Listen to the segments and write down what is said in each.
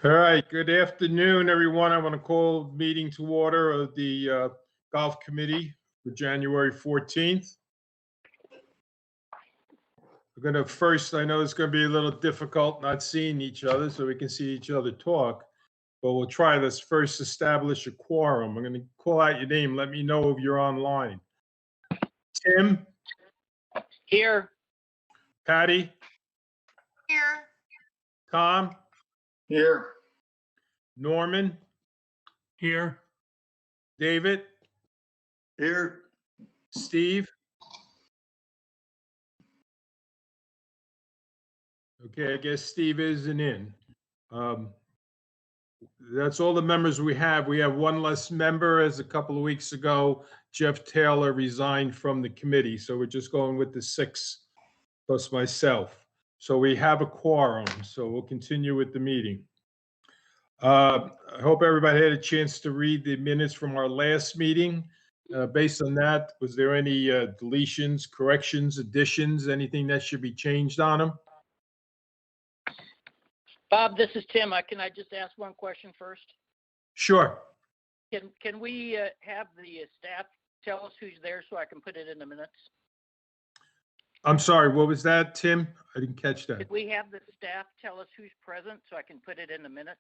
All right, good afternoon, everyone. I want to call meeting to order of the Golf Committee for January 14th. We're going to first, I know it's going to be a little difficult not seeing each other so we can see each other talk, but we'll try. Let's first establish a quorum. I'm going to call out your name. Let me know if you're online. Tim? Here. Patty? Here. Tom? Here. Norman? Here. David? Here. Steve? Okay, I guess Steve isn't in. That's all the members we have. We have one less member. As a couple of weeks ago, Jeff Taylor resigned from the committee. So we're just going with the 6 plus myself. So we have a quorum. So we'll continue with the meeting. I hope everybody had a chance to read the minutes from our last meeting. Based on that, was there any deletions, corrections, additions, anything that should be changed on them? Bob, this is Tim. Can I just ask one question first? Sure. Can we have the staff tell us who's there so I can put it in the minutes? I'm sorry, what was that, Tim? I didn't catch that. Could we have the staff tell us who's present so I can put it in the minutes?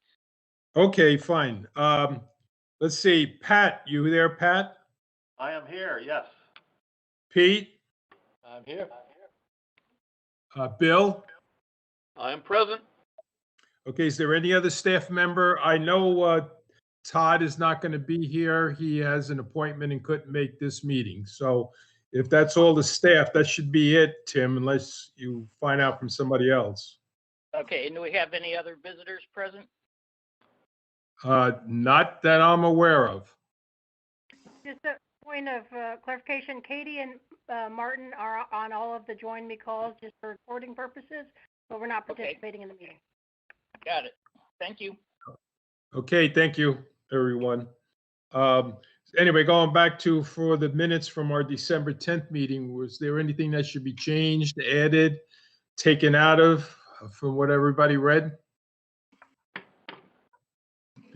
Okay, fine. Let's see. Pat, you there, Pat? I am here, yes. Pete? I'm here. Bill? I am present. Okay, is there any other staff member? I know Todd is not going to be here. He has an appointment and couldn't make this meeting. So if that's all the staff, that should be it, Tim, unless you find out from somebody else. Okay, and do we have any other visitors present? Not that I'm aware of. Just a point of clarification, Katie and Martin are on all of the Join Me calls just for recording purposes, but we're not participating in the meeting. Got it. Thank you. Okay, thank you, everyone. Anyway, going back to for the minutes from our December 10th meeting, was there anything that should be changed, added, taken out of from what everybody read?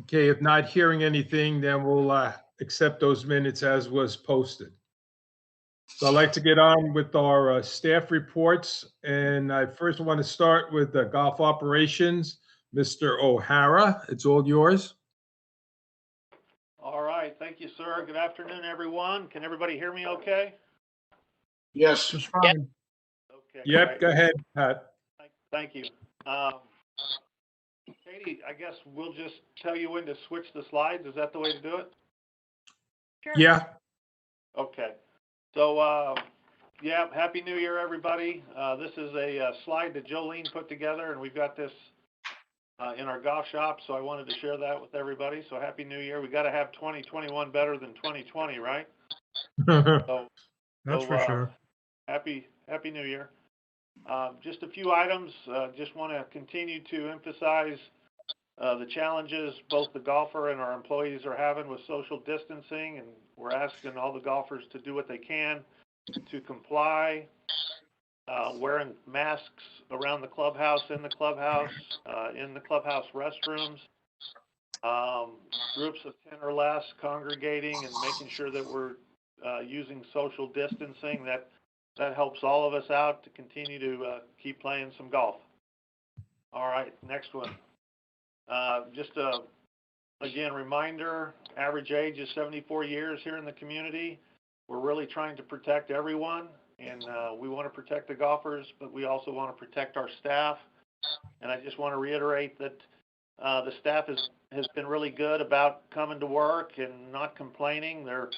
Okay, if not hearing anything, then we'll accept those minutes as was posted. So I'd like to get on with our staff reports, and I first want to start with the golf operations. Mr. O'Hara, it's all yours. All right, thank you, sir. Good afternoon, everyone. Can everybody hear me okay? Yes. Just fine. Okay. Yep, great. go ahead, Pat. Thank you. Katie, I guess we'll just tell you when to switch the slides. Is that the way to do it? Sure. Yeah. Okay. So, yeah, Happy New Year, everybody. This is a slide that Jolene put together, and we've got this in our golf shop, so I wanted to share that with everybody. So Happy New Year. We got to have 2021 better than 2020, right? That's for sure. Happy New Year. Just a few items. Just want to continue to emphasize the challenges both the golfer and our employees are having with social distancing, and we're asking all the golfers to do what they can to comply, wearing masks around the clubhouse, in the clubhouse restrooms, groups of 10 or less congregating and making sure that we're using social distancing. That helps all of us out to continue to keep playing some golf. All right, next one. Just again, reminder, average age is 74 years here in the community. We're really trying to protect everyone, and we want to protect the golfers, but we also want to protect our staff. And I just want to reiterate that the staff has been really good about coming to work and not complaining. They're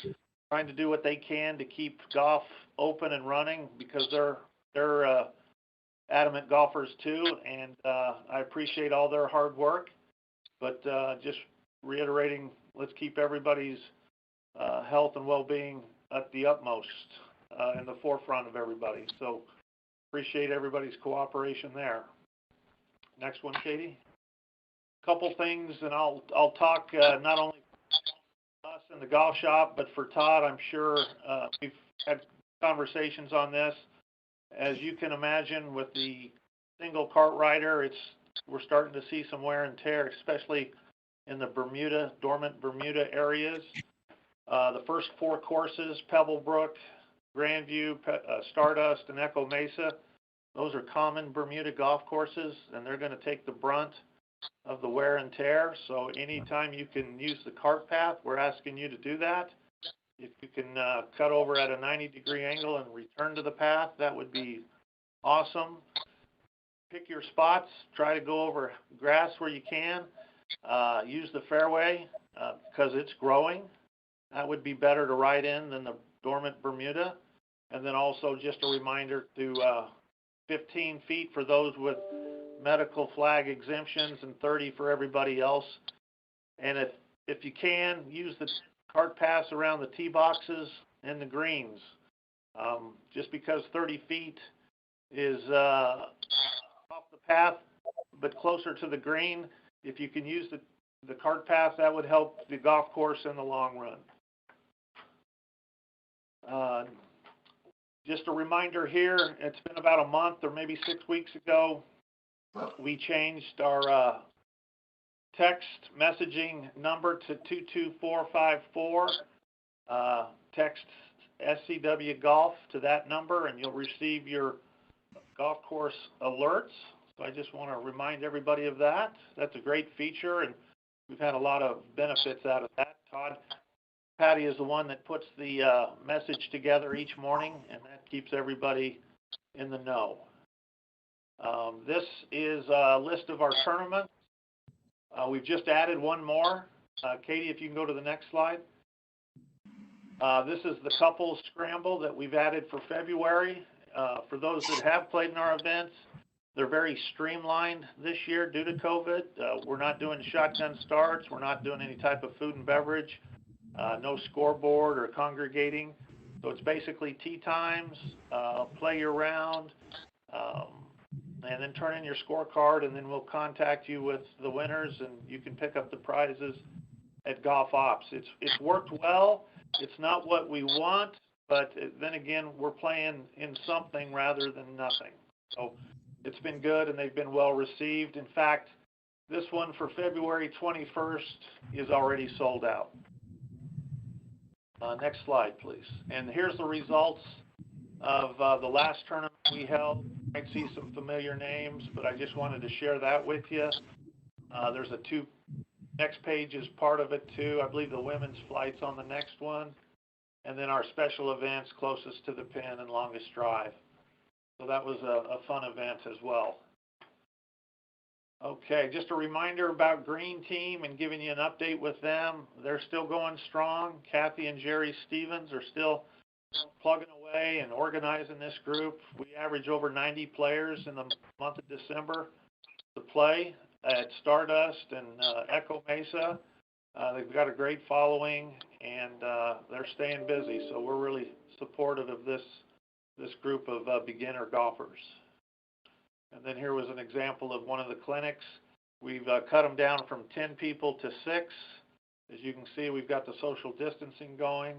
trying to do what they can to keep golf open and running because they're adamant golfers too, and I appreciate all their hard work. But just reiterating, let's keep everybody's health and well-being at the utmost, in the forefront of everybody. So appreciate everybody's cooperation there. Next one, Katie. Couple things, and I'll talk not only for us in the golf shop, but for Todd. I'm sure we've had conversations on this. As you can imagine, with the single cart rider, it's we're starting to see some wear and tear, especially in the dormant Bermuda areas. The first 4 courses, Pebblebrook, Grandview, Stardust, and Echo Mesa, those are common Bermuda golf courses, and they're going to take the brunt of the wear and tear. So anytime you can use the cart path, we're asking you to do that. If you can cut over at a 90-degree angle and return to the path, that would be awesome. Pick your spots. Try to go over grass where you can. Use the fairway because it's growing. That would be better to ride in than the dormant Bermuda. And then also just a reminder to 15 feet for those with medical flag exemptions and 30 for everybody else. And if you can, use the cart paths around the tee boxes and the greens. Just because 30 feet is off the path, but closer to the green, if you can use the cart path, that would help the golf course in the long run. Just a reminder here, it's been about a month or maybe 6 weeks ago, we changed our text messaging number to 22454. Text SCW Golf to that number and you'll receive your golf course alerts. So I just want to remind everybody of that. That's a great feature and we've had a lot of benefits out of that. Patty is the one that puts the message together each morning, and that keeps everybody in the know. This is a list of our tournaments. We've just added one more. Katie, if you can go to the next slide. This is the couples scramble that we've added for February. For those that have played in our events, they're very streamlined this year due to COVID. We're not doing shotgun starts. We're not doing any type of food and beverage. No scoreboard or congregating. So it's basically tee times, play your round, and then turn in your scorecard, and then we'll contact you with the winners, and you can pick up the prizes at Golf Ops. It's worked well. It's not what we want, but then again, we're playing in something rather than nothing. So it's been good, and they've been well received. In fact, this one for February 21st is already sold out. Next slide, please. And here's the results of the last tournament we held. You might see some familiar names, but I just wanted to share that with you. There's next page is part of it too. I believe the women's flight's on the next one. And then our special events closest to the pin and longest drive. So that was a fun event as well. Okay, just a reminder about Green Team and giving you an update with them. They're still going strong. Kathy and Jerry Stevens are still plugging away and organizing this group. We average over 90 players in the month of December to play at Stardust and Echo Mesa. They've got a great following and they're staying busy. So we're really supportive of this group of beginner golfers. And then here was an example of one of the clinics. We've cut them down from 10 people to 6. As you can see, we've got the social distancing going,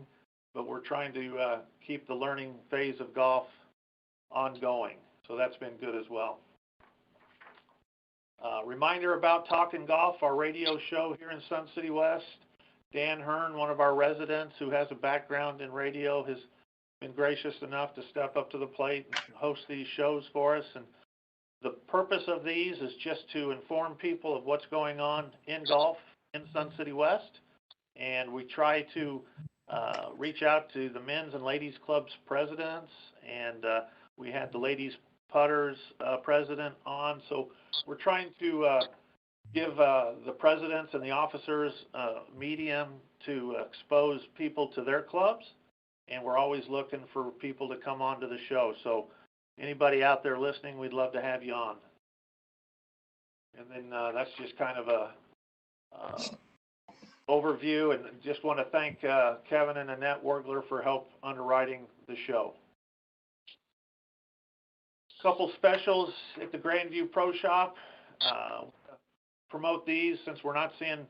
but we're trying to keep the learning phase of golf ongoing. So that's been good as well. Reminder about Talkin' Golf, our radio show here in Sun City West. Dan Hearn, one of our residents who has a background in radio, has been gracious enough to step up to the plate and host these shows for us. And the purpose of these is just to inform people of what's going on in golf in Sun City West. And we try to reach out to the men's and ladies clubs presidents. And we had the ladies putters president on. So we're trying to give the presidents and the officers medium to expose people to their clubs. And we're always looking for people to come onto the show. So anybody out there listening, we'd love to have you on. And then that's just kind of a overview, and just want to thank Kevin and Annette Wergler for help underwriting the show. Couple specials at the Grandview Pro Shop. Promote these since we're not seeing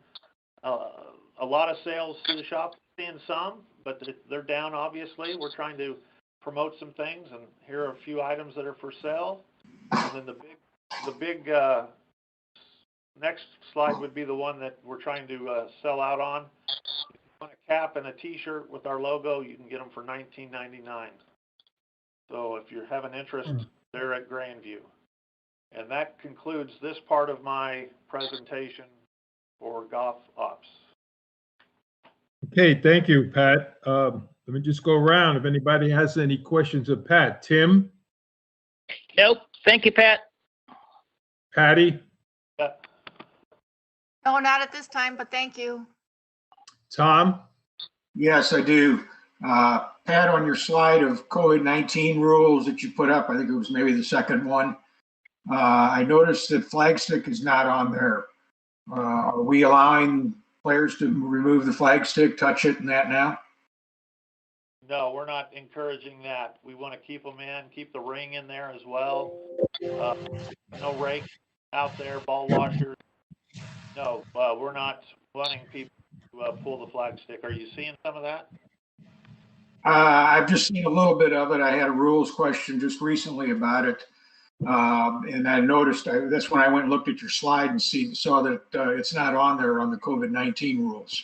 a lot of sales through the shop. We're seeing some, but they're down obviously. We're trying to promote some things, and here are a few items that are for sale. And then the big next slide would be the one that we're trying to sell out on. If you want a cap and a T-shirt with our logo, you can get them for $19.99. So if you have an interest, they're at Grandview. And that concludes this part of my presentation for golf ops. Okay, thank you, Pat. Let me just go around. If anybody has any questions of Pat. Tim, Nope. Thank you, Pat. Patty, No, not at this time, but thank you. Tom, Yes, I do. Pat, on your slide of COVID-19 rules that you put up, I think it was maybe the second one, I noticed that flagstick is not on there. Are we allowing players to remove the flagstick, touch it and that now? No, we're not encouraging that. We want to keep them in, keep the ring in there as well. No rake out there, ball washers. No, we're not wanting people to pull the flagstick. Are you seeing some of that? I've just seen a little bit of it. I had a rules question just recently about it. And I noticed, that's when I went and looked at your slide and saw that it's not on there on the COVID-19 rules.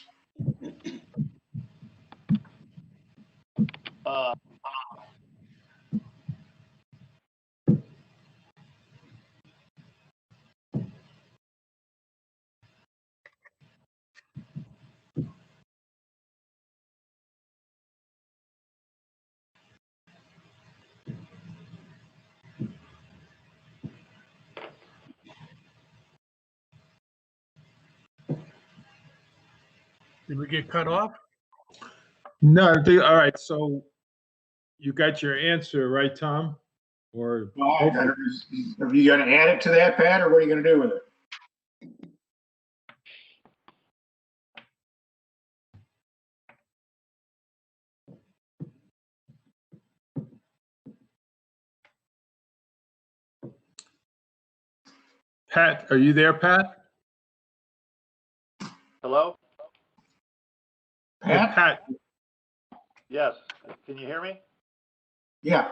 Did we get cut off? no, all right, so you got your answer, right, Tom? Or, Are you going to add it to that, Pat, or what are you going to do with it? Pat, are you there, Pat? Hello? Yeah, Pat? Pat, Yes. Can you hear me? Yeah.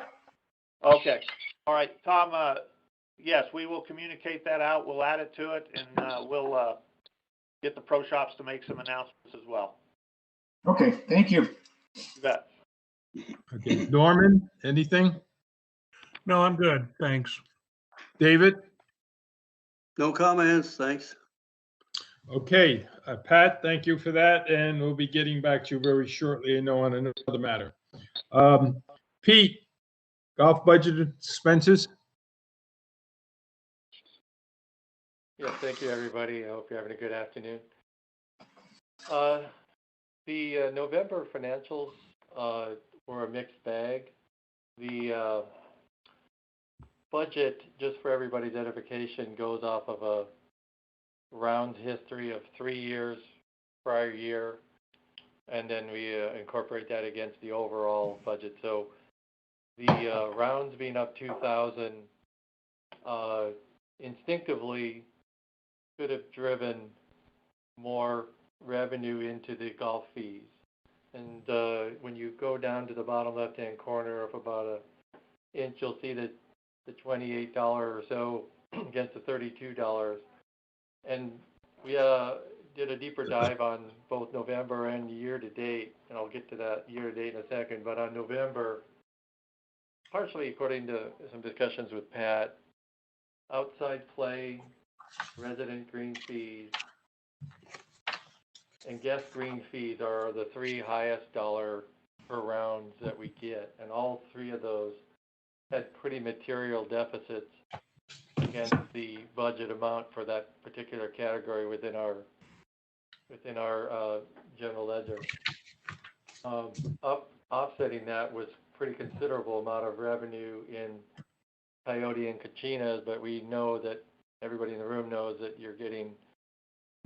Okay. All right, Tom, yes, we will communicate that out. We'll add it to it, and we'll get the pro shops to make some announcements as well. Okay, thank you. You bet. okay, Norman, anything? No, I'm good, thanks. David? No comments, thanks. Okay, Pat, thank you for that, and we'll be getting back to you very shortly, on another matter. Pete, golf budget expenses? Yeah, thank you, everybody. I hope you're having a good afternoon. The November financials were a mixed bag. The budget, just for everybody's edification, goes off of a round history of 3 years prior year, and then we incorporate that against the overall budget. So the rounds being up 2,000 instinctively could have driven more revenue into the golf fees. And when you go down to the bottom left-hand corner of about an inch, you'll see that the $28 or so against the $32. And we did a deeper dive on both November and year-to-date, and I'll get to that year-to-date in a second. But on November, partially according to some discussions with Pat, outside play, resident green fees, and guest green fees are the three highest dollar per rounds that we get. And all three of those had pretty material deficits against the budget amount for that particular category within our general ledger. Offsetting that was pretty considerable amount of revenue in Coyote and Kachinas, but we know that everybody in the room knows that you're getting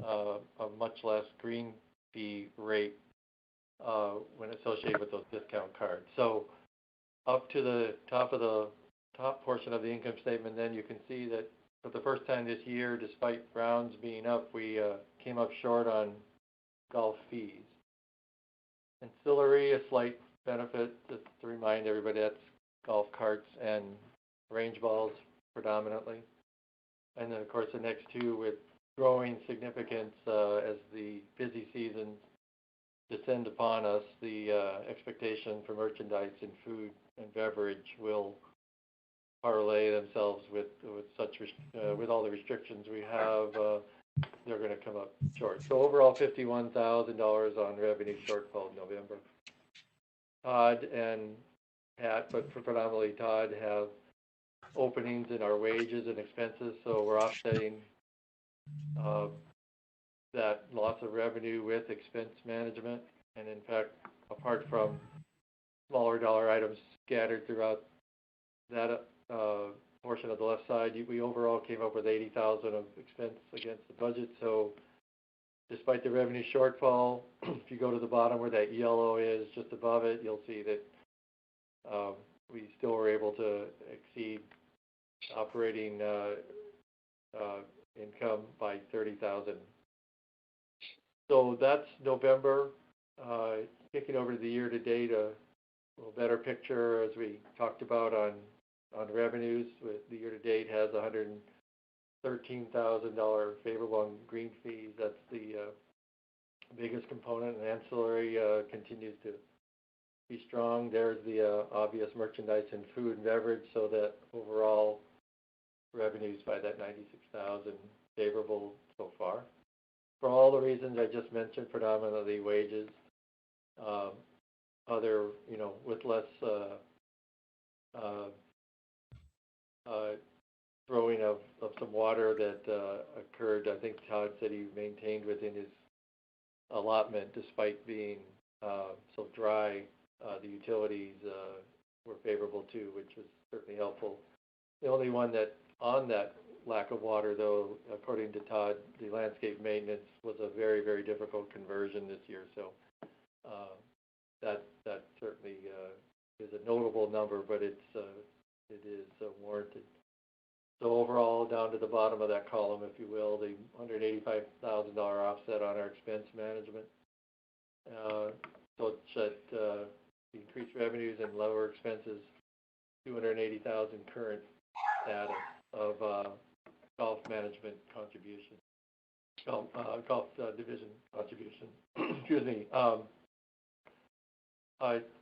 a much less green fee rate when associated with those discount cards. So up to the top portion of the income statement, then you can see that for the first time this year, despite rounds being up, we came up short on golf fees. Ancillary, a slight benefit, just to remind everybody, that's golf carts and range balls predominantly. And then, of course, the next two with growing significance as the busy seasons descend upon us. The expectation for merchandise and food and beverage will parlay themselves with with all the restrictions we have. They're going to come up short. So overall, $51,000 on revenue shortfall in November. Todd and Pat, but predominantly Todd, have openings in our wages and expenses, so we're offsetting that loss of revenue with expense management. And in fact, apart from smaller dollar items scattered throughout that portion of the left side, we overall came up with $80,000 of expense against the budget. So despite the revenue shortfall, if you go to the bottom where that yellow is, just above it, you'll see that we still were able to exceed operating income by $30,000. So that's November. Kicking over to the year-to-date, a little better picture as we talked about on revenues. With the year-to-date has $113,000 favorable on green fees. That's the biggest component, and ancillary continues to be strong. There's the obvious merchandise and food and beverage, so that overall revenues by that $96,000 favorable so far. For all the reasons I just mentioned, predominantly wages, other, with less throwing of some water that occurred. I think Todd said he maintained within his allotment despite being so dry. The utilities were favorable too, which was certainly helpful. The only one that on that lack of water, though, according to Todd, the landscape maintenance was a very, very difficult conversion this year. So that certainly is a notable number, but it is warranted. So overall, down to the bottom of that column, if you will, the $185,000 offset on our expense management. So it's increased revenues and lower expenses, $280,000 current status of golf management contribution, golf division contribution. Excuse me. A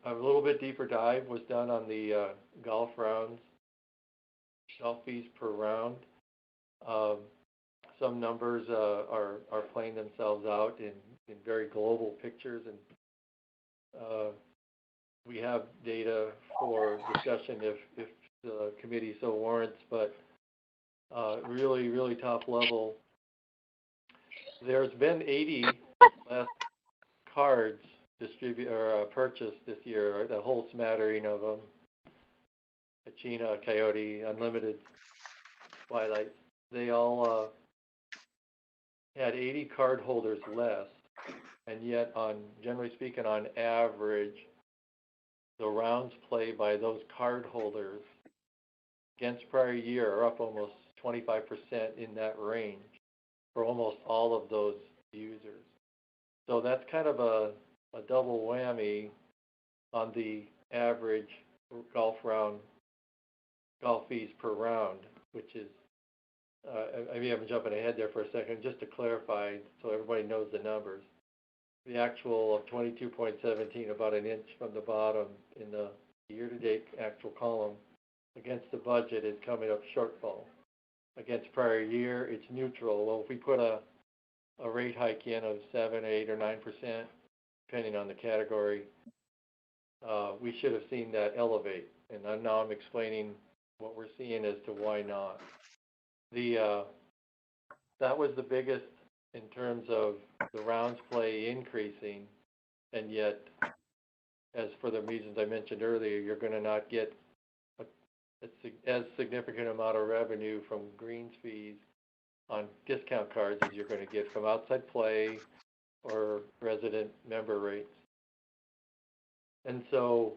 little bit deeper dive was done on the golf rounds, golf fees per round. Some numbers are playing themselves out in very global pictures, and we have data for discussion if the committee so warrants, but really, really top level. There's been 80 less cards purchased this year, a whole smattering of them. Achina, Coyote, Unlimited, Twilight, they all had 80 card holders less, and yet generally speaking, on average, the rounds played by those card holders against prior year are up almost 25% in that range for almost all of those users. So that's kind of a double whammy on the average golf fees per round, which is, I mean, I'm jumping ahead there for a second, just to clarify so everybody knows the numbers. The actual of 22.17, about an inch from the bottom in the year-to-date actual column, against the budget is coming up shortfall. Against prior year, it's neutral. Well, if we put a rate hike in of 7, 8, or 9%, depending on the category, we should have seen that elevate. And now I'm explaining what we're seeing as to why not. That was the biggest in terms of the rounds play increasing, and yet, as for the reasons I mentioned earlier, you're going to not get as significant amount of revenue from greens fees on discount cards as you're going to get from outside play or resident member rates. And so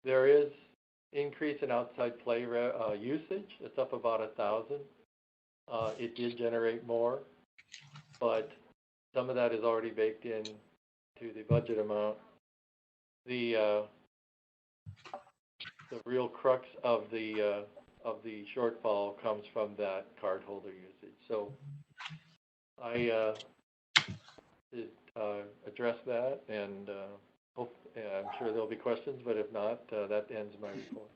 there is increase in outside play usage. It's up about 1,000. It did generate more, but some of that is already baked in to the budget amount. The real crux of the shortfall comes from that cardholder usage. So I did address that, and I'm sure there'll be questions, but if not, that ends my report.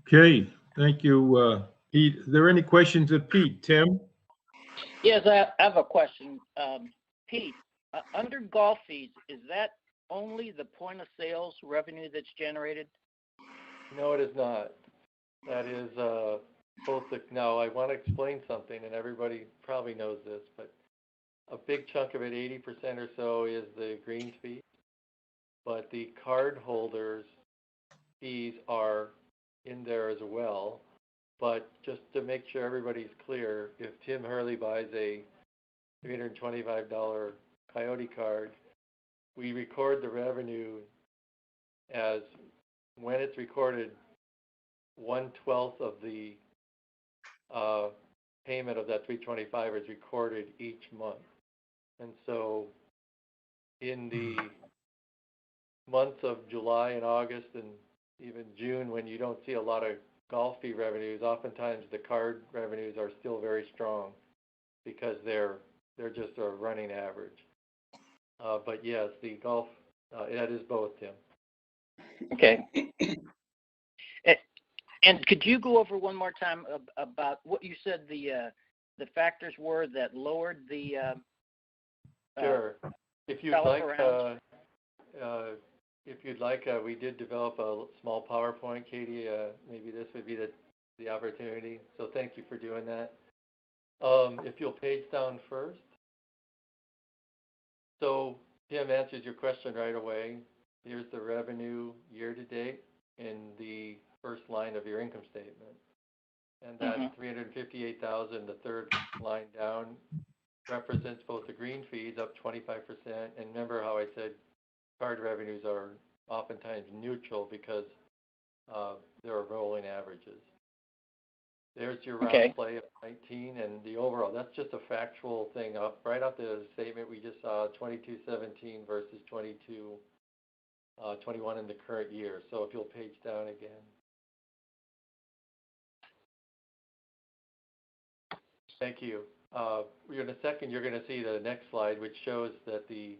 Okay, thank you, Pete. Are there any questions of Pete? Tim? Yes, I have a question. Pete, under golf fees, is that only the point of sales revenue that's generated? No, it is not. That is both the, now I want to explain something, and everybody probably knows this, but a big chunk of it, 80% or so, is the greens fee. But the card holders' fees are in there as well. But just to make sure everybody's clear, if Tim Hurley buys a $325 Coyote card, we record the revenue as, when it's recorded, 1/12 of the payment of that $325 is recorded each month. And so in the months of July and August and even June, when you don't see a lot of golf fee revenues, oftentimes the card revenues are still very strong because they're just a running average. But yes, the golf, that is both, Tim. Okay. And could you go over one more time about what you said the factors were that lowered the Sure. If you'd dollar like, per ounce? we did develop a small PowerPoint, Katie. Maybe this would be the opportunity. So thank you for doing that. If you'll page down first. So Tim answers your question right away. Here's the revenue year to date in the first line of your income statement. And that 358,000, the third line down, represents both the green fees up 25%. And remember how I said card revenues are oftentimes neutral because there are rolling averages. There's your round play of 19 and the overall. That's just a factual thing up right off the statement we just saw, 2217 versus 21 in the current year. So if you'll page down again. Thank you. In a second, you're going to see the next slide, which shows that the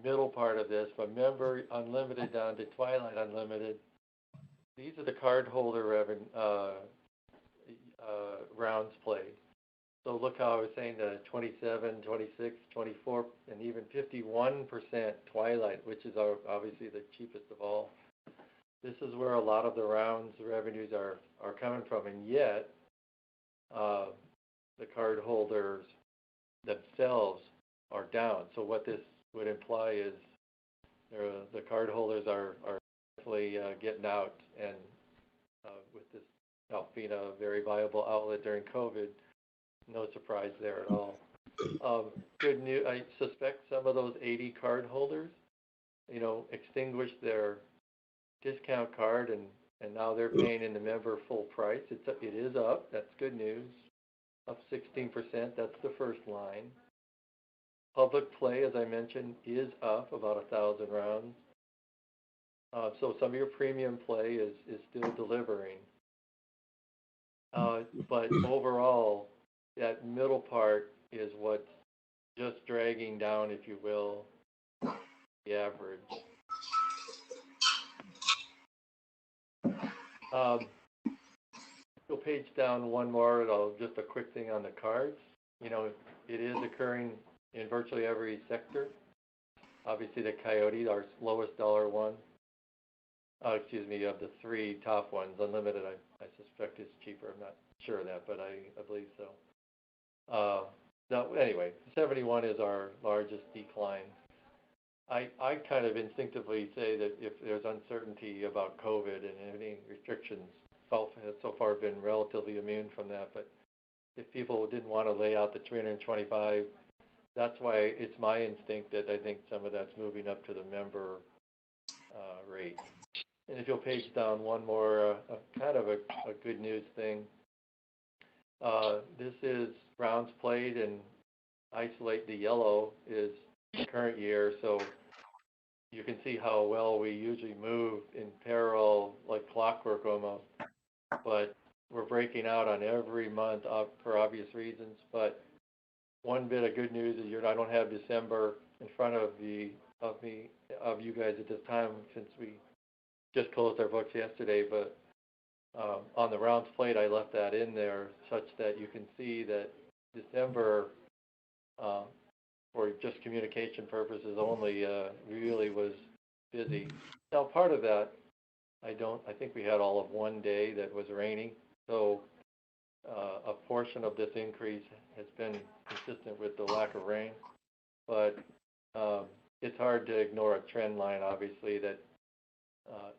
middle part of this, from Member Unlimited down to Twilight Unlimited, these are the cardholder rounds played. So look how I was saying the 27, 26, 24, and even 51% Twilight, which is obviously the cheapest of all. This is where a lot of the rounds revenues are coming from, and yet the card holders themselves are down. So what this would imply is the card holders are definitely getting out, and with this being a very viable outlet during COVID, no surprise there at all. Good news, I suspect some of those 80 card holders, extinguished their discount card and now they're paying in the member full price. It is up, that's good news. Up 16%, that's the first line. Public play, as I mentioned, is up about 1,000 rounds. So some of your premium play is still delivering. But overall, that middle part is what's just dragging down, if you will, the average. Go page down one more. Just a quick thing on the cards. It is occurring in virtually every sector. Obviously, the Coyote, our lowest dollar one. Of the three top ones, Unlimited, I suspect is cheaper. I'm not sure of that, but I believe so. Anyway, 71 is our largest decline. I kind of instinctively say that if there's uncertainty about COVID and any restrictions, golf has so far been relatively immune from that. But if people didn't want to lay out the 325, that's why it's my instinct that I think some of that's moving up to the member rate. And if you'll page down one more, kind of a good news thing. This is rounds played, and isolate the yellow is the current year. So you can see how well we usually move in parallel, like clockwork almost. But we're breaking out on every month for obvious reasons. But one bit of good news is I don't have December in front of you guys at this time, since we just closed our books yesterday. But on the rounds plate, I left that in there such that you can see that December, for just communication purposes only, really was busy. Now, part of that, I think we had all of one day that was raining. So a portion of this increase has been consistent with the lack of rain. But it's hard to ignore a trend line, obviously, that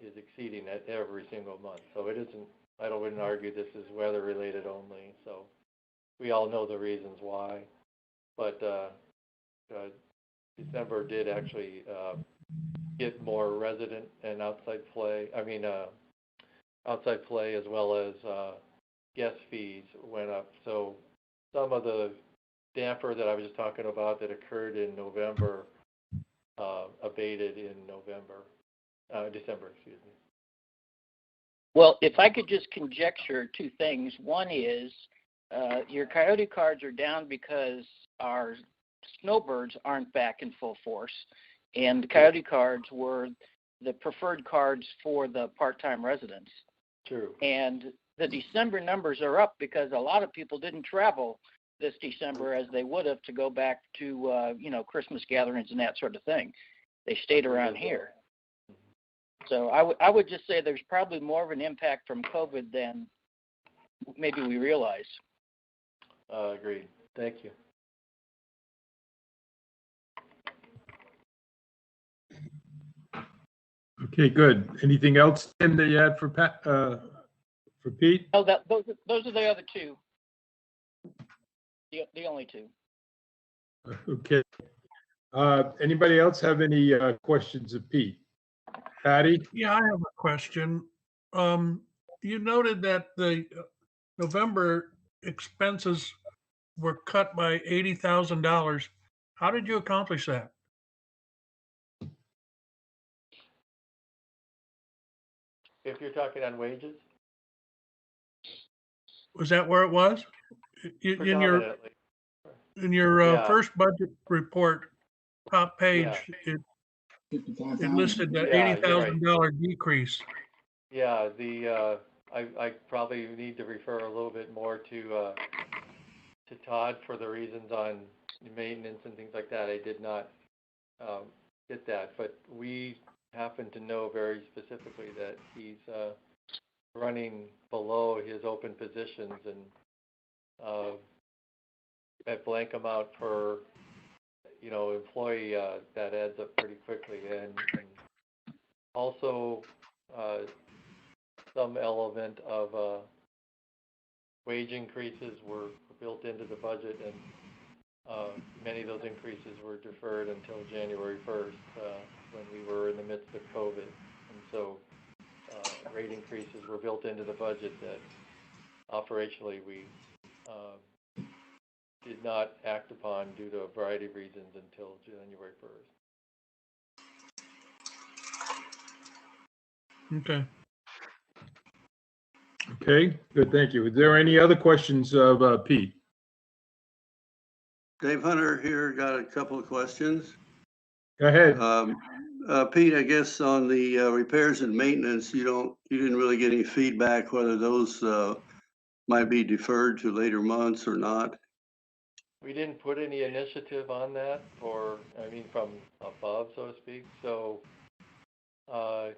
is exceeding that every single month. So it isn't, I wouldn't argue this is weather related only. So we all know the reasons why. But December did actually get more resident and outside play. Outside play as well as guest fees went up. So some of the damper that I was just talking about that occurred in November abated in December, excuse me. Well, if I could just conjecture two things. One is your coyote cards are down because our snowbirds aren't back in full force, and the coyote cards were the preferred cards for the part-time residents. True. And the December numbers are up because a lot of people didn't travel this December as they would have to go back to, Christmas gatherings and that sort of thing. They stayed around here. So I would just say there's probably more of an impact from COVID than maybe we realize. Agreed. Thank you. Okay, good. Anything else, Tim, that you had for Pete? Oh, those are the other two. The only two. Okay. Anybody else have any questions of Pete? Patty? Yeah, I have a question. You noted that the November expenses were cut by $80,000. How did you accomplish that? If you're talking on wages? Was that where it was? In your Yeah. first budget report, top page, it listed the Yeah, you're right. $80,000 decrease. Yeah, I probably need to refer a little bit more to Todd for the reasons on maintenance and things like that. I did not get that, but we happen to know very specifically that he's running below his open positions, and at blank amount per employee, that adds up pretty quickly, and also some element of wage increases were built into the budget, and many of those increases were deferred until January 1st when we were in the midst of COVID. And so rate increases were built into the budget that operationally we did not act upon due to a variety of reasons until January 1st. Okay. Okay, good, thank you. Is there any other questions of Pete? Dave Hunter here, got a couple of questions. Go ahead. Pete, I guess on the repairs and maintenance, you didn't really get any feedback whether those might be deferred to later months or not. We didn't put any initiative on that from above, so to speak. So I'll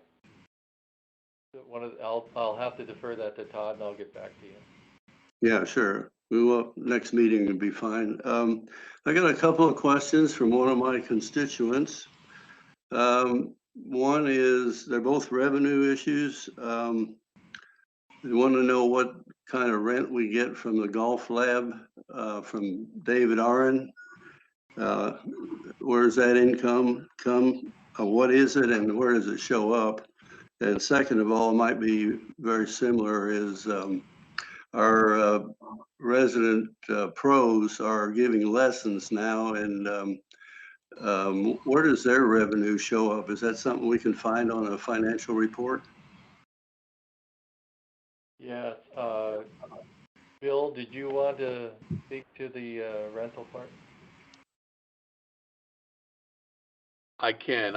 have to defer that to Todd, and I'll get back to you. Yeah, sure. We will. Next meeting will be fine. I got a couple of questions from one of my constituents. One is, they're both revenue issues. They want to know what kind of rent we get from the golf lab from David Aaron. Where's that income come? What is it, and where does it show up? And second of all, might be very similar, is our resident pros are giving lessons now, and where does their revenue show up? Is that something we can find on a financial report? Yes, Bill, did you want to speak to the rental part? I can.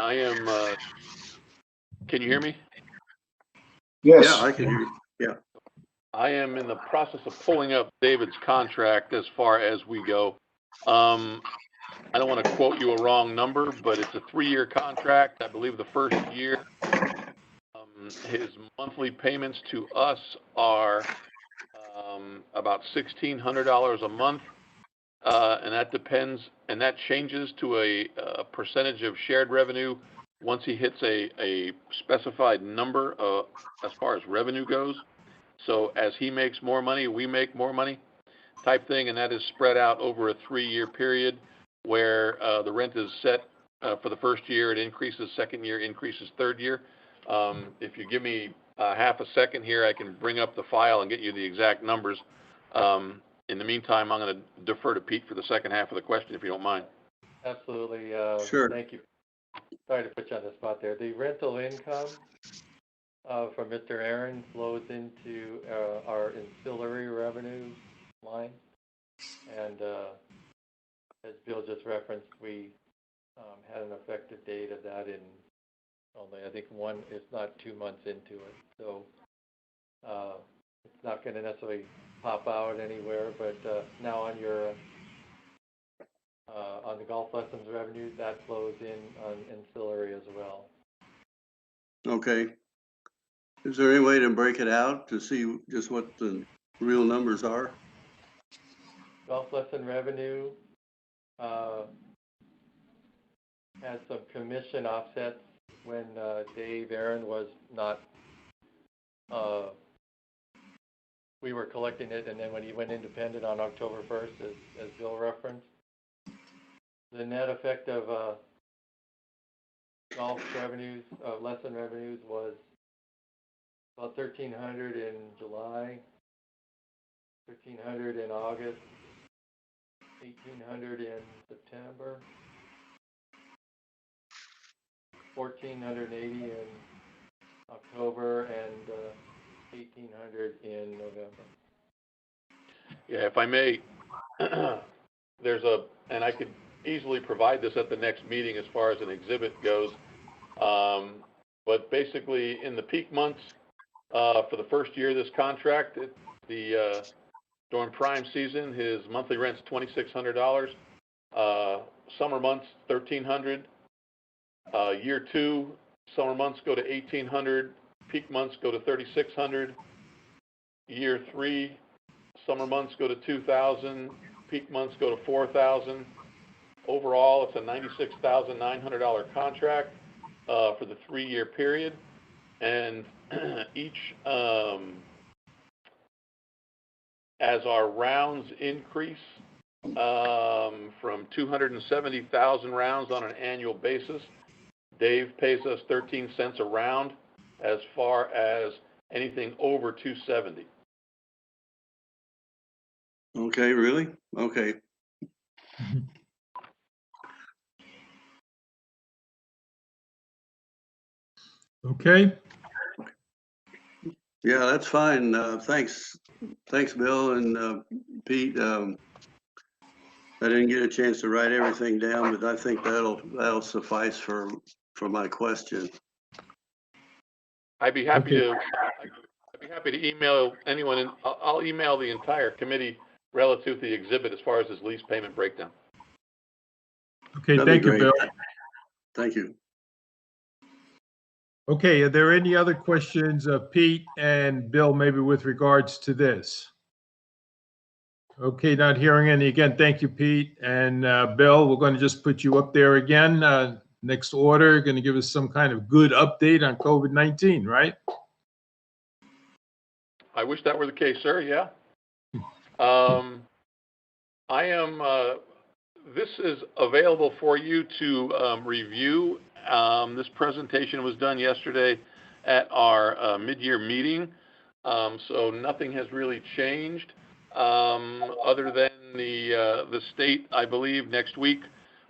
Can you hear me? Yeah, Yes. I can hear you. Yeah. I am in the process of pulling up David's contract as far as we go. I don't want to quote you a wrong number, but it's a 3-year contract. I believe the first year, his monthly payments to us are about $1,600 a month. And that depends, and that changes to a percentage of shared revenue once he hits a specified number as far as revenue goes. So as he makes more money, we make more money type thing, and that is spread out over a 3-year period where the rent is set for the first year, it increases second year, increases third year. If you give me half a second here, I can bring up the file and get you the exact numbers. In the meantime, I'm going to defer to Pete for the second half of the question, if you don't mind. Absolutely. Sure. Thank you. Sorry to put you on the spot there. The rental income from Mr. Aaron flows into our ancillary revenue line. And as Bill just referenced, we had an effective date of that in only, I think, it's not 2 months into it. So it's not going to necessarily pop out anywhere, but now on your on the golf lessons revenue, that flows in on ancillary as well. Okay. Is there any way to break it out to see just what the real numbers are? Golf lesson revenue had some commission offsets when Dave Aaron was not, we were collecting it, and then when he went independent on October 1st, as Bill referenced, the net effect of golf revenues, lesson revenues, was about $1,300 in July, $1,300 in August, $1,800 in September, $1,480 in October, and $1,800 in November. Yeah, if I may, and I could easily provide this at the next meeting as far as an exhibit goes. But basically, in the peak months for the first year of this contract, during prime season, his monthly rent's $2,600. Summer months, $1,300. Year 2, summer months go to $1,800. Peak months go to $3,600. Year 3, summer months go to $2,000. Peak months go to $4,000. Overall, it's a $96,900 contract for the 3-year period. And each, as our rounds increase from 270,000 rounds on an annual basis, Dave pays us 13 cents a round as far as anything over 270. Okay, really? Okay. Okay, Yeah, that's fine. Thanks, Bill and Pete. I didn't get a chance to write everything down, but I think that'll suffice for my question. I'd be happy Okay. to email anyone, and I'll email the entire committee relative to the exhibit as far as his lease payment breakdown. Okay, That'd be thank you, great. Bill. Thank you. Okay, are there any other questions of Pete and Bill, maybe with regards to this? Okay, not hearing any. Again, thank you, Pete. And Bill, we're going to just put you up there again. Next order, going to give us some kind of good update on COVID-19, right? I wish that were the case, sir. Yeah. This is available for you to review. This presentation was done yesterday at our mid-year meeting. So nothing has really changed other than the state, I believe, next week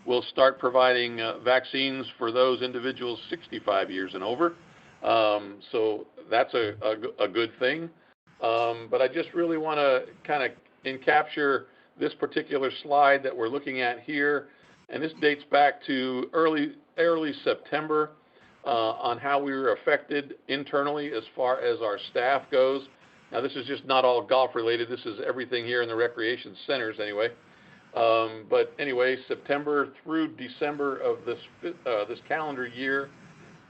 we'll start providing vaccines for those individuals 65 years and over. So that's a good thing. But I just really want to kind of encapture this particular slide that we're looking at here, and this dates back to early September on how we were affected internally as far as our staff goes. Now, this is just not all golf related. This is everything here in the recreation centers anyway. But anyway, September through December of this calendar year,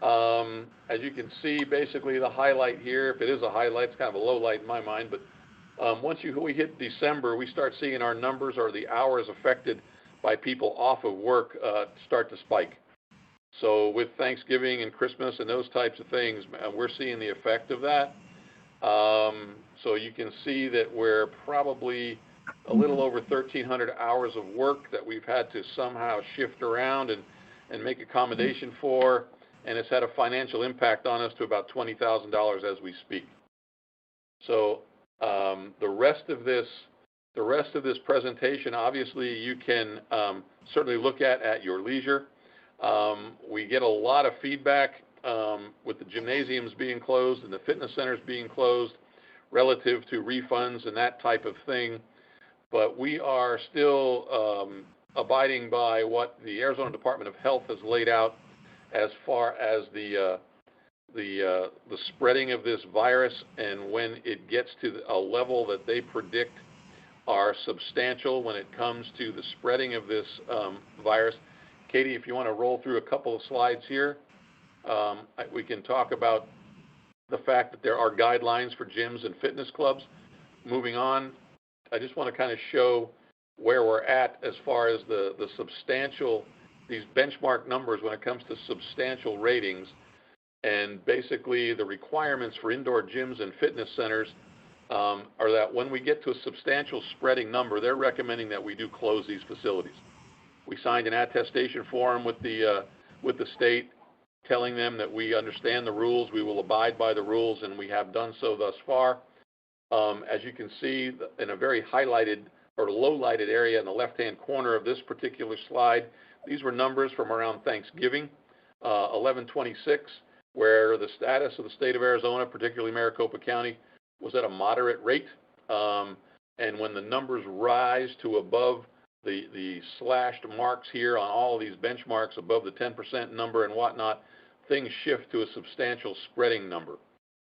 as you can see, basically the highlight here, if it is a highlight, it's kind of a low light in my mind, but once we hit December, we start seeing our numbers or the hours affected by people off of work start to spike. So with Thanksgiving and Christmas and those types of things, we're seeing the effect of that. So you can see that we're probably a little over 1,300 hours of work that we've had to somehow shift around and make accommodation for, and it's had a financial impact on us to about $20,000 as we speak. So the rest of this presentation, obviously, you can certainly look at your leisure. We get a lot of feedback with the gymnasiums being closed and the fitness centers being closed relative to refunds and that type of thing. But we are still abiding by what the Arizona Department of Health has laid out as far as the spreading of this virus, and when it gets to a level that they predict are substantial when it comes to the spreading of this virus. Katie, if you want to roll through a couple of slides here, we can talk about the fact that there are guidelines for gyms and fitness clubs. Moving on, I just want to kind of show where we're at as far as the substantial, these benchmark numbers when it comes to substantial ratings. And basically the requirements for indoor gyms and fitness centers are that when we get to a substantial spreading number, they're recommending that we do close these facilities. We signed an attestation form with the state telling them that we understand the rules, we will abide by the rules, and we have done so thus far. As you can see in a very highlighted or low lighted area in the left-hand corner of this particular slide, these were numbers from around Thanksgiving, 11/26, where the status of the state of Arizona, particularly Maricopa County, was at a moderate rate. And when the numbers rise to above the slashed marks here on all of these benchmarks above the 10% number and whatnot, things shift to a substantial spreading number.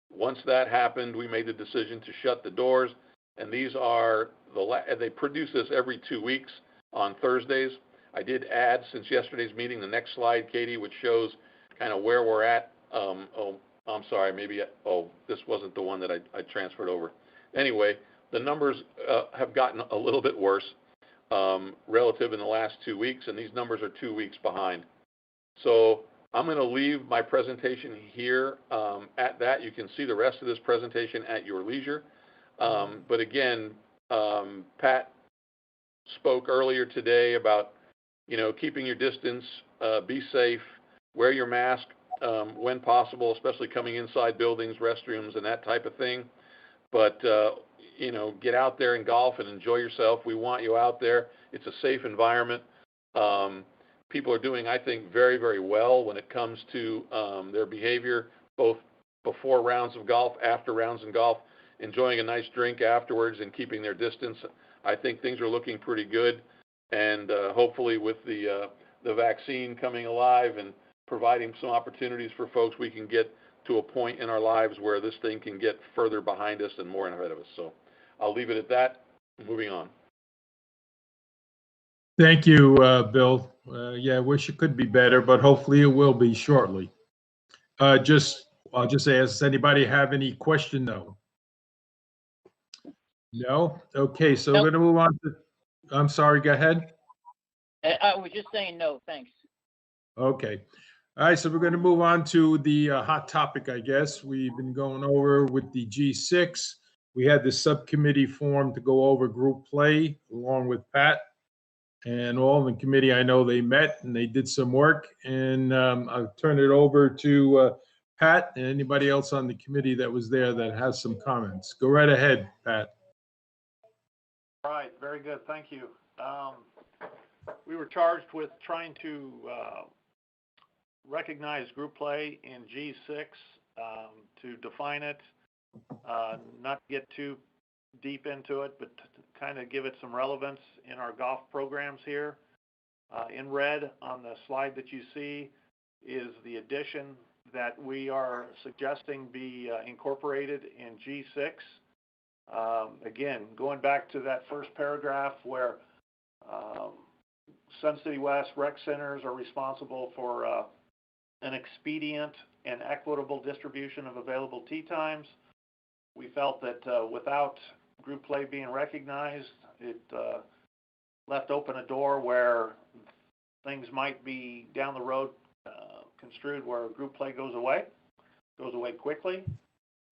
Once that happened, we made the decision to shut the doors, and these are they produce this every 2 weeks on Thursdays. I did add, since yesterday's meeting, the next slide, Katie, which shows kind of where we're at. I'm sorry, this wasn't the one that I transferred over. Anyway, the numbers have gotten a little bit worse relative in the last 2 weeks, and these numbers are 2 weeks behind. So I'm going to leave my presentation here at that. You can see the rest of this presentation at your leisure. But again, Pat spoke earlier today about, keeping your distance, be safe, wear your mask when possible, especially coming inside buildings, restrooms, and that type of thing. But, get out there and golf and enjoy yourself. We want you out there. It's a safe environment. People are doing, I think, very, very well when it comes to their behavior, both before rounds of golf, after rounds of golf, enjoying a nice drink afterwards and keeping their distance. I think things are looking pretty good. And hopefully with the vaccine coming alive and providing some opportunities for folks, we can get to a point in our lives where this thing can get further behind us and more ahead of us. So I'll leave it at that. Moving on. Thank you, Bill. Yeah, I wish it could be better, but hopefully it will be shortly. I'll just ask, does anybody have any question though? No? Okay, so we're gonna move on to, I'm sorry, go ahead. I was just saying no, thanks. Okay. All right, so we're gonna move on to the hot topic, I guess. We've been going over with the G6. We had the subcommittee formed to go over group play along with Pat. And all in the committee, I know they met and they did some work. And I'll turn it over to Pat and anybody else on the committee that was there that has some comments. Go right ahead, Pat. All right, very good, thank you. we were charged with trying to recognize group play in G6, to define it, not to get too deep into it, but to kind of give it some relevance in our golf programs here. In red on the slide that you see is the addition that we are suggesting be incorporated in G6. Again, going back to that first paragraph where Sun City West rec centers are responsible for an expedient and equitable distribution of available tee times. We felt that without group play being recognized, it left open a door where things might be down the road construed where group play goes away quickly,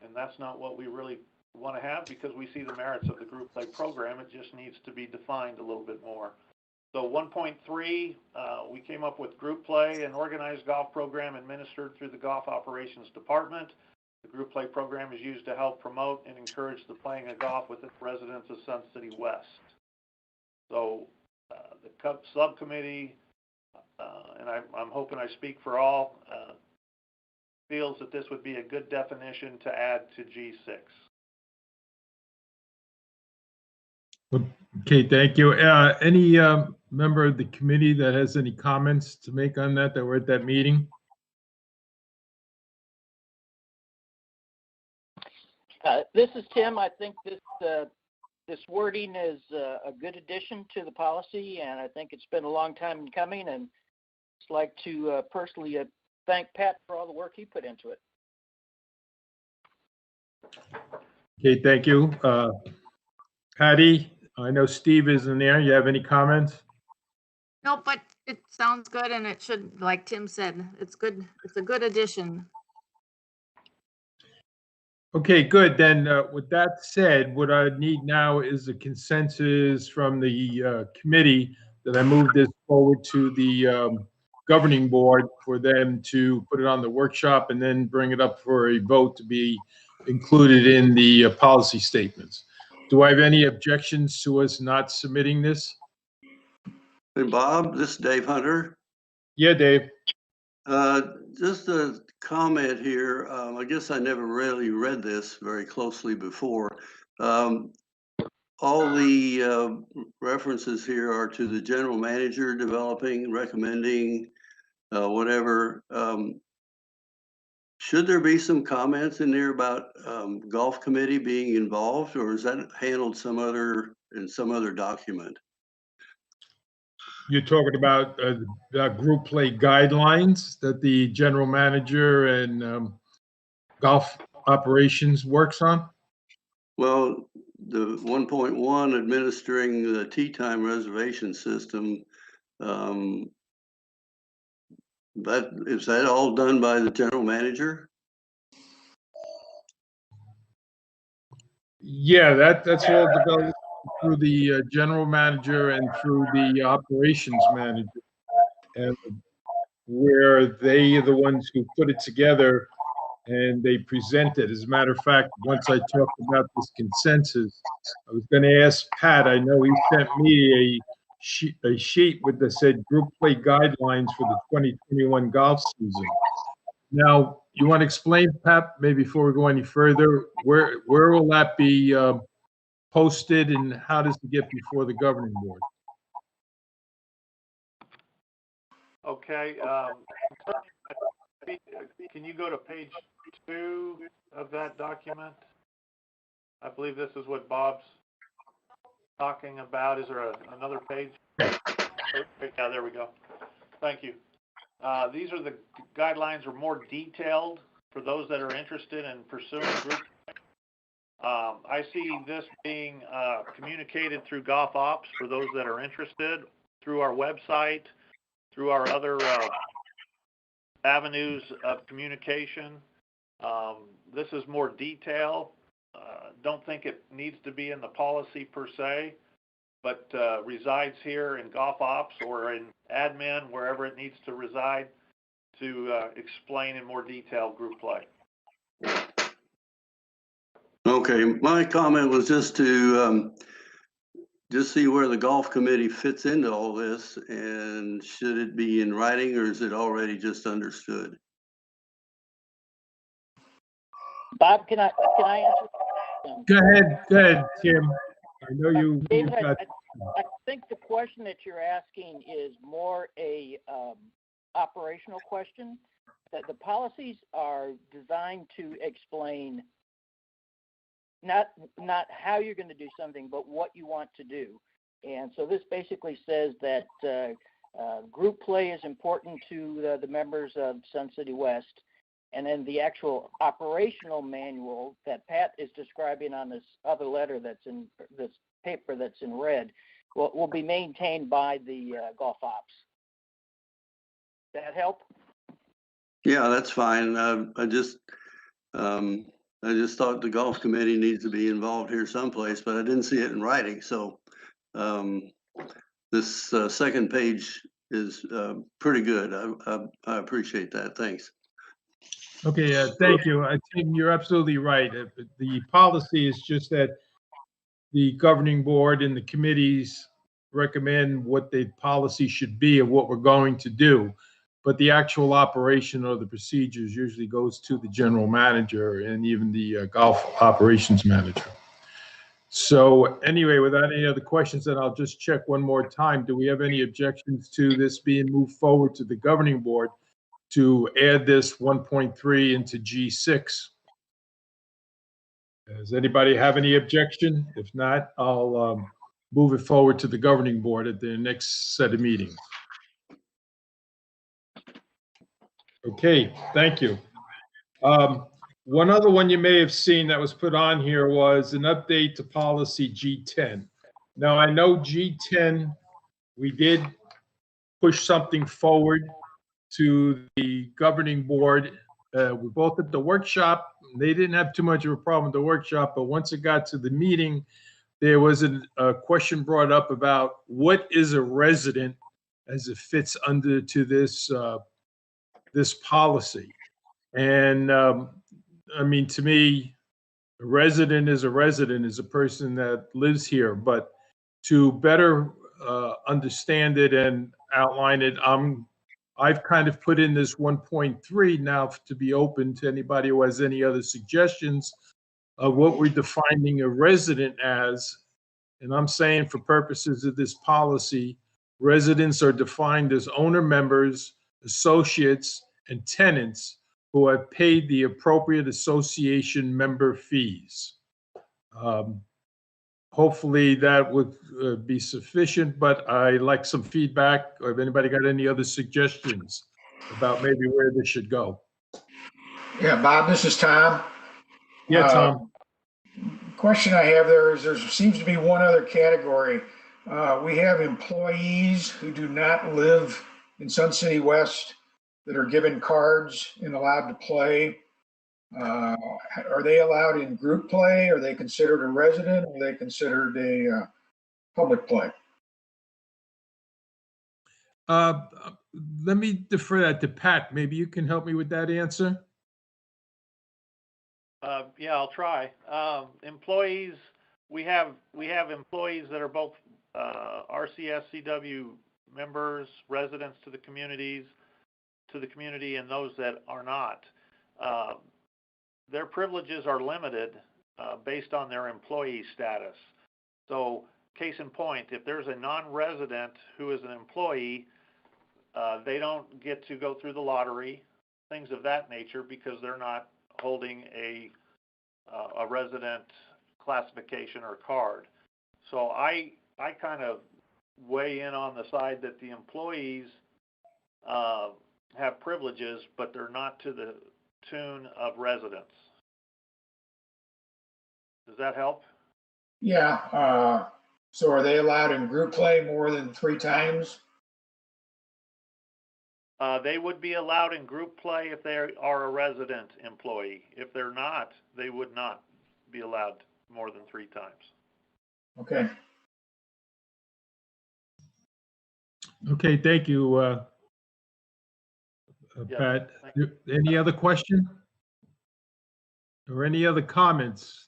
and that's not what we really want to have, because we see the merits of the group play program. It just needs to be defined a little bit more. So 1.3, we came up with group play, an organized golf program administered through the Golf Operations Department. The group play program is used to help promote and encourage the playing of golf within residents of Sun City West. So the subcommittee, and I'm hoping I speak for all, feels that this would be a good definition to add to G6. Okay, thank you. Any member of the committee that has any comments to make on that were at that meeting? This is Tim. I think this wording is a good addition to the policy, and I think it's been a long time in coming, and I'd like to personally thank Pat for all the work he put into it. Okay, thank you. Patty, I know Steve isn't there. You have any comments? No, but it sounds good, and it should, like Tim said, it's good. It's a good addition. Okay, good. Then with that said, what I need now is a consensus from the committee that I move this forward to the governing board for them to put it on the workshop and then bring it up for a vote to be included in the policy statements. Do I have any objections to us not submitting this? Hey, Bob, this is Dave Hunter. Yeah, Dave. Just a comment here. I guess I never really read this very closely before. All the references here are to the general manager developing, recommending, whatever. Should there be some comments in there about golf committee being involved, or is that handled in some other document? You're talking about group play guidelines that the general manager and golf operations works on? Well, the 1.1 administering the tee time reservation system, is that all done by the general manager? Yeah, that's all developed through the general manager and through the operations manager, and where they are the ones who put it together and they present it. As a matter of fact, once I talked about this consensus, I was going to ask Pat. I know he sent me a sheet with that said group play guidelines for the 2021 golf season. Now, you want to explain, Pat, maybe before we go any further, where will that be posted and how does it get before the governing board? Okay. Can you go to page 2 of that document? I believe this is what Bob's talking about. Is there another page? Yeah, there we go. Thank you. These are the guidelines, are more detailed for those that are interested in pursuing group. I see this being communicated through Golf Ops for those that are interested, through our website, through our other avenues of communication. This is more detail. Don't think it needs to be in the policy per se, but resides here in Golf Ops or in admin, wherever it needs to reside, to explain in more detail group play. Okay, my comment was just to just see where the golf committee fits into all this, and should it be in writing or is it already just understood? Bob, can I answer? Go ahead, Tim. I know you've David, got. I think the question that you're asking is more a operational question. That the policies are designed to explain not how you're going to do something, but what you want to do. And so this basically says that group play is important to the members of Sun City West. And then the actual operational manual that Pat is describing on this other letter that's in this paper that's in red will be maintained by the golf ops. Does that help? Yeah, that's fine. I just thought the golf committee needs to be involved here someplace, but I didn't see it in writing. So this second page is pretty good. I appreciate that. Thanks. Okay, thank you. Tim, you're absolutely right. The policy is just that the governing board and the committees recommend what the policy should be of what we're going to do. But the actual operation or the procedures usually goes to the general manager and even the golf operations manager. So anyway, without any other questions, then I'll just check one more time. Do we have any objections to this being moved forward to the governing board to add this 1.3 into G6? Does anybody have any objection? If not, I'll move it forward to the governing board at the next set of meetings. Okay, thank you. One other one you may have seen that was put on here was an update to policy G10. Now, I know G10, we did push something forward to the governing board. We both at the workshop. They didn't have too much of a problem with the workshop, but once it got to the meeting, there was a question brought up about what is a resident as it fits under to this this policy. And I mean, to me, a resident is a person that lives here. But to better understand it and outline it, I've kind of put in this 1.3 now to be open to anybody who has any other suggestions of what we're defining a resident as. And I'm saying for purposes of this policy, residents are defined as owner members, associates, and tenants who have paid the appropriate association member fees. Hopefully that would be sufficient, but I'd like some feedback, or if anybody got any other suggestions about maybe where this should go. Yeah, Bob, this is Tom. Yeah, Tom. Question I have there is there seems to be one other category. We have employees who do not live in Sun City West that are given cards and allowed to play. Are they allowed in group play? Are they considered a resident? Are they considered a public play? Let me defer that to Pat. Maybe you can help me with that answer. Yeah, I'll try. Employees, we have employees that are both RCSCW members, residents to the community, and those that are not. Their privileges are limited based on their employee status. So, case in point, if there's a non-resident who is an employee, they don't get to go through the lottery, things of that nature, because they're not holding a resident classification or card. So I kind of weigh in on the side that the employees have privileges, but they're not to the tune of residents. Does that help? Yeah. So are they allowed in group play more than 3 times? They would be allowed in group play if they are a resident employee. If they're not, they would not be allowed more than 3 times. Okay. Okay, thank you, Pat. Any other question? Or any other comments?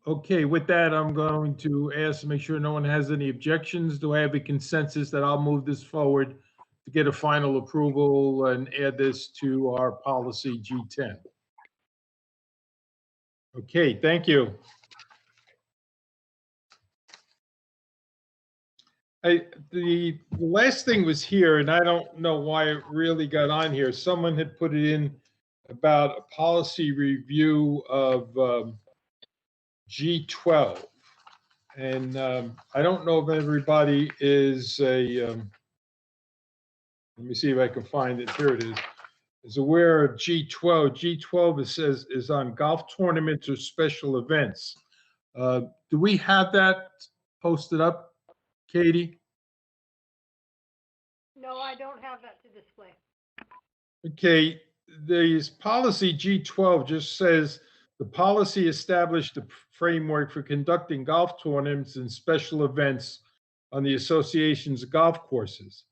Okay, with that, I'm going to ask to make sure no one has any objections. Do I have a consensus that I'll move this forward to get a final approval and add this to our policy G10? Okay, thank you. The last thing was here, and I don't know why it really got on here. Someone had put it in about a policy review of G12. And I don't know if everybody is let me see if I can find it. Here it is aware of G12. G12, it says, is on golf tournaments or special events. Do we have that posted up, Katie? No, I don't have that to display. Okay, this policy G12 just says the policy established a framework for conducting golf tournaments and special events on the association's golf courses.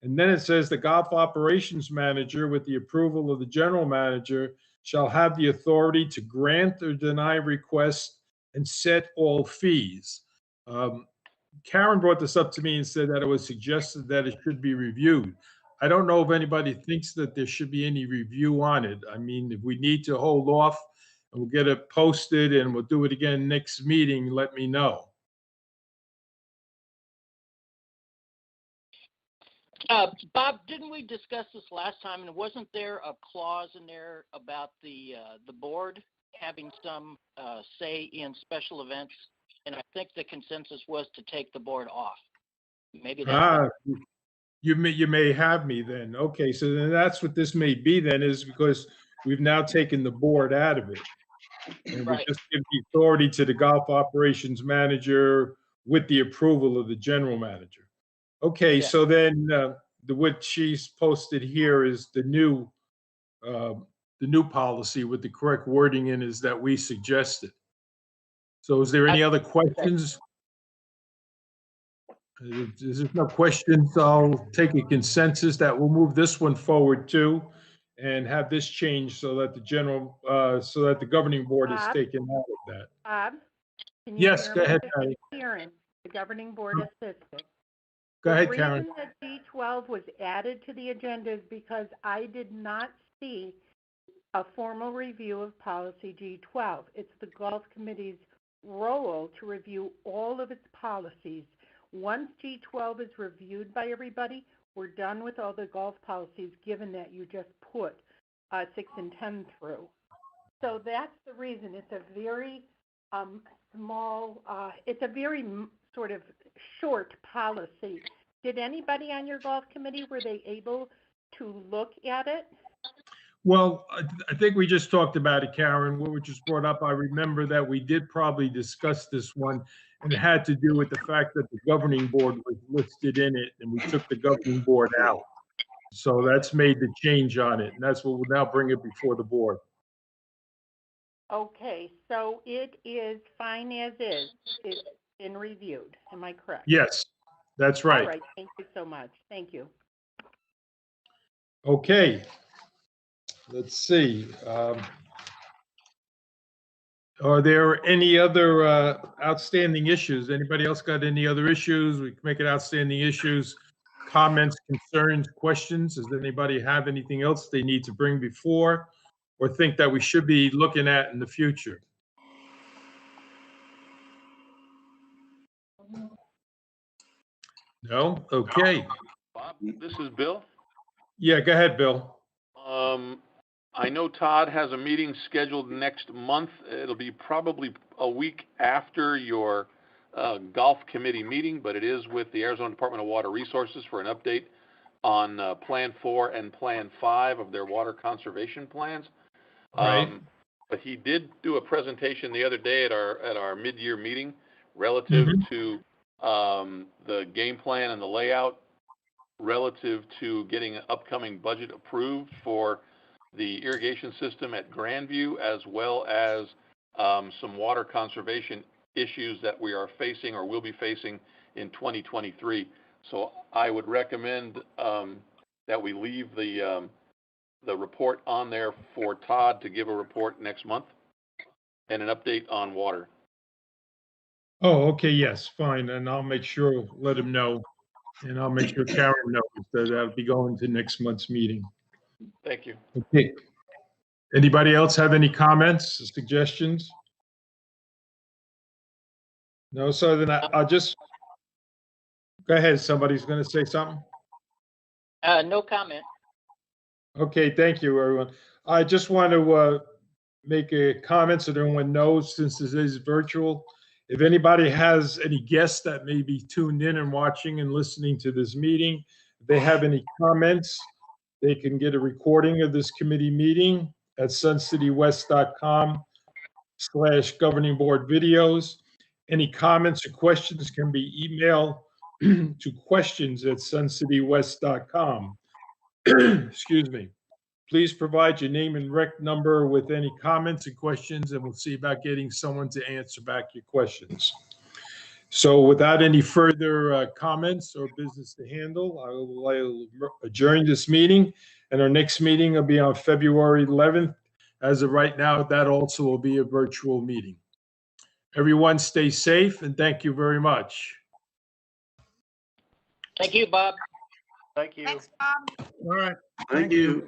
And then it says the golf operations manager, with the approval of the general manager, shall have the authority to grant or deny requests and set all fees. Karen brought this up to me and said that it was suggested that it should be reviewed. I don't know if anybody thinks that there should be any review on it. I mean, if we need to hold off and we'll get it posted and we'll do it again next meeting, let me know. Bob, didn't we discuss this last time? And wasn't there a clause in there about the board having some say in special events? And I think the consensus was to take the board off. Maybe that's You may have me then. Okay, so then that's what this may be then, is because we've now taken the board out of it. And we right. just give the authority to the golf operations manager with the approval of the general manager. Okay, Yeah. so then what she's posted here is the new policy with the correct wording in is that we suggested. So is there any other questions? If there's no questions, I'll take a consensus that we'll move this one forward too and have this changed so that the governing board is Bob? taken out of that. Bob? Can you Yes, hear go me? ahead, This Patty. is Karen, the governing board assistant. Go ahead, Karen. The reason that D12 was added to the agenda is because I did not see a formal review of policy G12. It's the golf committee's role to review all of its policies. Once G12 is reviewed by everybody, we're done with all the golf policies, given that you just put 6 and 10 through. So that's the reason. It's a very small, it's a very sort of short policy. Did anybody on your golf committee, were they able to look at it? Well, I think we just talked about it, Karen, what was just brought up. I remember that we did probably discuss this one, and it had to do with the fact that the governing board was listed in it, and we took the governing board out. So that's made the change on it, and that's what we'll now bring it before the board. Okay, so it is fine as is. It's been reviewed. Am I correct? Yes, that's right. All right, thank you so much. Thank you. Okay. Let's see. Are there any other outstanding issues? Anybody else got any other issues? We can make it outstanding issues, comments, concerns, questions. Does anybody have anything else they need to bring before or think that we should be looking at in the future? No? Okay. Bob, this is Bill. Yeah, go ahead, Bill. I know Todd has a meeting scheduled next month. It'll be probably a week after your golf committee meeting, but it is with the Arizona Department of Water Resources for an update on Plan 4 and Plan 5 of their water conservation plans. Right. But he did do a presentation the other day at our mid-year meeting relative to the game plan and the layout relative to getting an upcoming budget approved for the irrigation system at Grandview, as well as some water conservation issues that we are facing or will be facing in 2023. So I would recommend that we leave the report on there for Todd to give a report next month and an update on water. Oh, okay, yes, fine, and I'll make sure, let him know, and I'll make sure Karen knows that that'll be going to next month's meeting. Thank you. Okay. Anybody else have any comments, suggestions? No, so then I'll just, go ahead, somebody's gonna say something? No comment. Okay, thank you, everyone. I just want to make a comment so everyone knows, since this is virtual, if anybody has any guests that may be tuned in and watching and listening to this meeting, if they have any comments, they can get a recording of this committee meeting at suncitywest.com/governing board videos. Any comments or questions can be emailed to questions@suncitywest.com. Excuse me. Please provide your name and rec number with any comments and questions, and we'll see about getting someone to answer back your questions. So without any further comments or business to handle, I will adjourn this meeting, and our next meeting will be on February 11th. As of right now, that also will be a virtual meeting. Everyone stay safe, and thank you very much. Thank you, Bob. Thank you. Thanks, Bob. All right. Thank you.